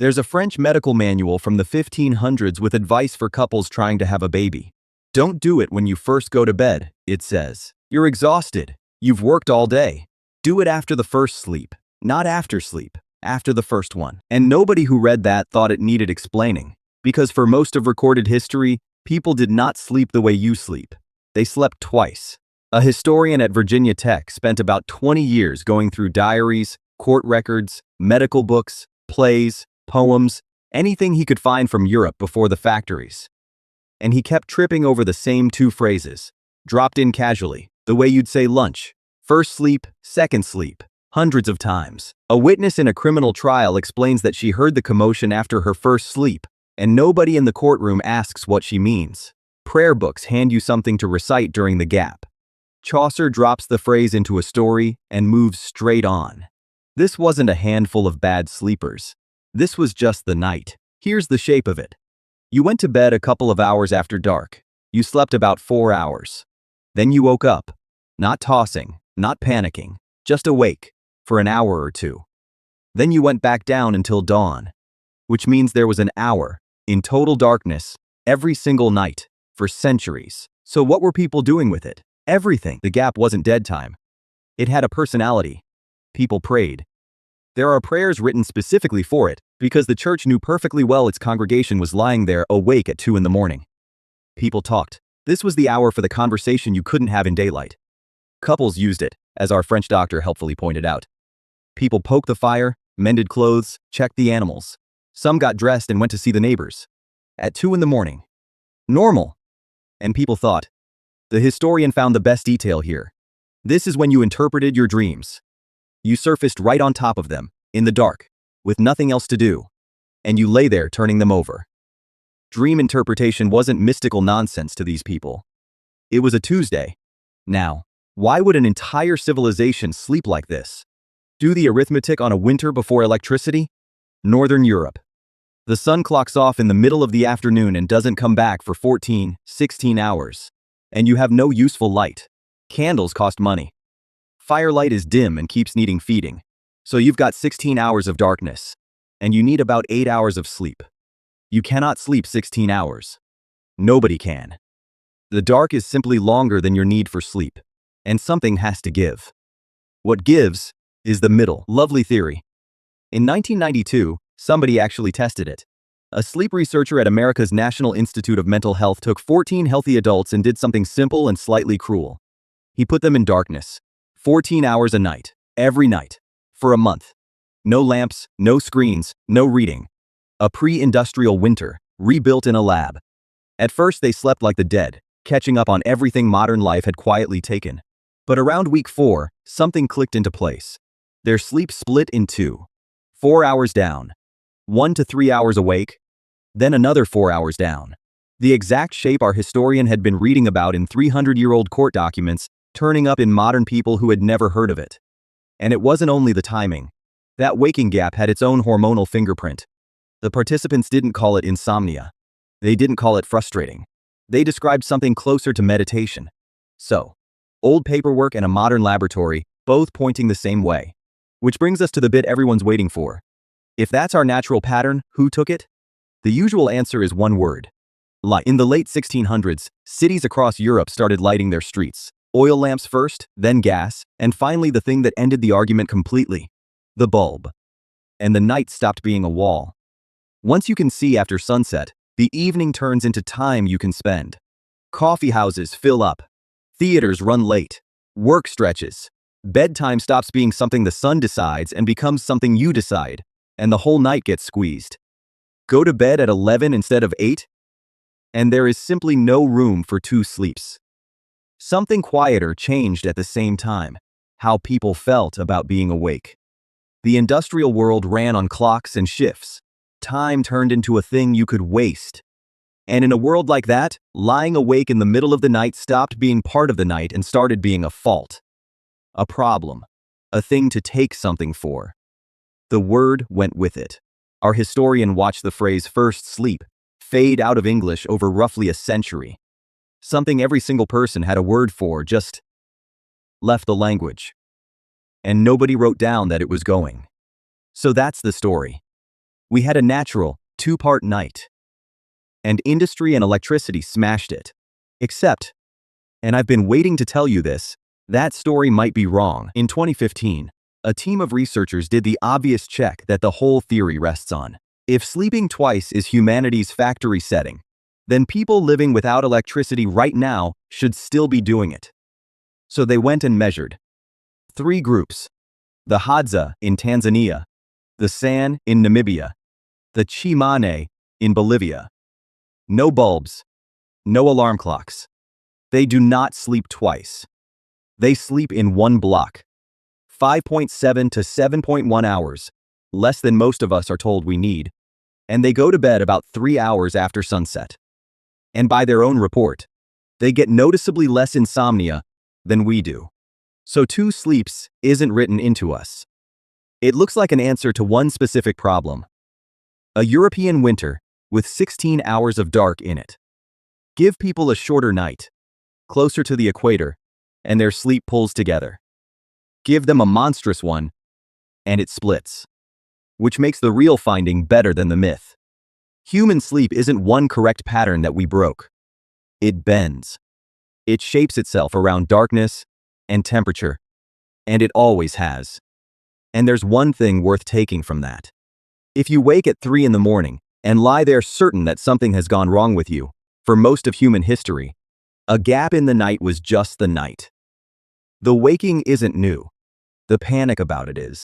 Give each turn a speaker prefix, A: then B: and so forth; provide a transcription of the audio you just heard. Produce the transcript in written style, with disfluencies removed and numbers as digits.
A: There's a French medical manual from the 1500s with advice for couples trying to have a baby. Don't do it when you first go to bed, it says. You're exhausted. You've worked all day. Do it after the first sleep, not after sleep, after the first one. And nobody who read that thought it needed explaining, because for most of recorded history, people did not sleep the way you sleep. They slept twice. A historian at Virginia Tech spent about 20 years going through diaries, court records, medical books, plays, poems, anything he could find from Europe before the factories. And he kept tripping over the same two phrases, dropped in casually, the way you'd say lunch, first sleep, second sleep, hundreds of times. A witness in a criminal trial explains that she heard the commotion after her first sleep, and nobody in the courtroom asks what she means. Prayer books hand you something to recite during the gap. Chaucer drops the phrase into a story and moves straight on. This wasn't a handful of bad sleepers. This was just the night. Here's the shape of it. You went to bed a couple of hours after dark. You slept about 4 hours. Then you woke up, not tossing, not panicking, just awake, for an hour or two. Then you went back down until dawn, which means there was an hour, in total darkness, every single night, for centuries. So what were people doing with it? Everything. The gap wasn't dead time. It had a personality. People prayed. There are prayers written specifically for it, because the church knew perfectly well its congregation was lying there awake at 2 in the morning. People talked. This was the hour for the conversation you couldn't have in daylight. Couples used it, as our French doctor helpfully pointed out. People poked the fire, mended clothes, checked the animals. Some got dressed and went to see the neighbors. At 2 in the morning. Normal. And people thought. The historian found the best detail here. This is when you interpreted your dreams. You surfaced right on top of them, in the dark, with nothing else to do. And you lay there turning them over. Dream interpretation wasn't mystical nonsense to these people. It was a Tuesday. Now, why would an entire civilization sleep like this? Do the arithmetic on a winter before electricity? Northern Europe. The sun clocks off in the middle of the afternoon and doesn't come back for 14, 16 hours. And you have no useful light. Candles cost money. Firelight is dim and keeps needing feeding. So you've got 16 hours of darkness. And you need about 8 hours of sleep. You cannot sleep 16 hours. Nobody can. The dark is simply longer than your need for sleep. And something has to give. What gives is the middle. Lovely theory. In 1992, somebody actually tested it. A sleep researcher at America's National Institute of Mental Health took 14 healthy adults and did something simple and slightly cruel. He put them in darkness. 14 hours a night, every night, for a month. No lamps, no screens, no reading. A pre-industrial winter, rebuilt in a lab. At first they slept like the dead, catching up on everything modern life had quietly taken. But around week 4, something clicked into place. Their sleep split in two. 4 hours down. 1 to 3 hours awake, then another 4 hours down. The exact shape our historian had been reading about in 300-year-old court documents, turning up in modern people who had never heard of it. And it wasn't only the timing. That waking gap had its own hormonal fingerprint. The participants didn't call it insomnia. They didn't call it frustrating. They described something closer to meditation. So, old paperwork and a modern laboratory, both pointing the same way. Which brings us to the bit everyone's waiting for. If that's our natural pattern, who took it? The usual answer is one word. Light. In the late 1600s, cities across Europe started lighting their streets. Oil lamps first, then gas, and finally the thing that ended the argument completely. The bulb. And the night stopped being a wall. Once you can see after sunset, the evening turns into time you can spend. Coffee houses fill up. Theaters run late. Work stretches. Bedtime stops being something the sun decides and becomes something you decide, and the whole night gets squeezed. Go to bed at 11 instead of 8? And there is simply no room for 2 sleeps. Something quieter changed at the same time, how people felt about being awake. The industrial world ran on clocks and shifts. Time turned into a thing you could waste. And in a world like that, lying awake in the middle of the night stopped being part of the night and started being a fault. A problem. A thing to take something for. The word went with it. Our historian watched the phrase first sleep fade out of English over roughly a century. Something every single person had a word for just left the language. And nobody wrote down that it was going. So that's the story. We had a natural, two-part night. And industry and electricity smashed it. Except, and I've been waiting to tell you this, that story might be wrong. In 2015, a team of researchers did the obvious check that the whole theory rests on. If sleeping twice is humanity's factory setting, then people living without electricity right now should still be doing it. So they went and measured 3 groups: the Hadza in Tanzania, the San in Namibia, the Chimane in Bolivia. No bulbs, no alarm clocks. They do not sleep twice. They sleep in one block, 5.7 to 7.1 hours, less than most of us are told we need, and they go to bed about 3 hours after sunset. And by their own report, they get noticeably less insomnia than we do. So 2 sleeps isn't written into us. It looks like an answer to one specific problem: a European winter with 16 hours of dark in it. Give people a shorter night, closer to the equator, and their sleep pulls together. Give them a monstrous one, and it splits. Which makes the real finding better than the myth. Human sleep isn't one correct pattern that we broke. It bends. It shapes itself around darkness and temperature, and it always has. And there's one thing worth taking from that. If you wake at 3 in the morning and lie there certain that something has gone wrong with you, for most of human history, a gap in the night was just the night. The waking isn't new. The panic about it is.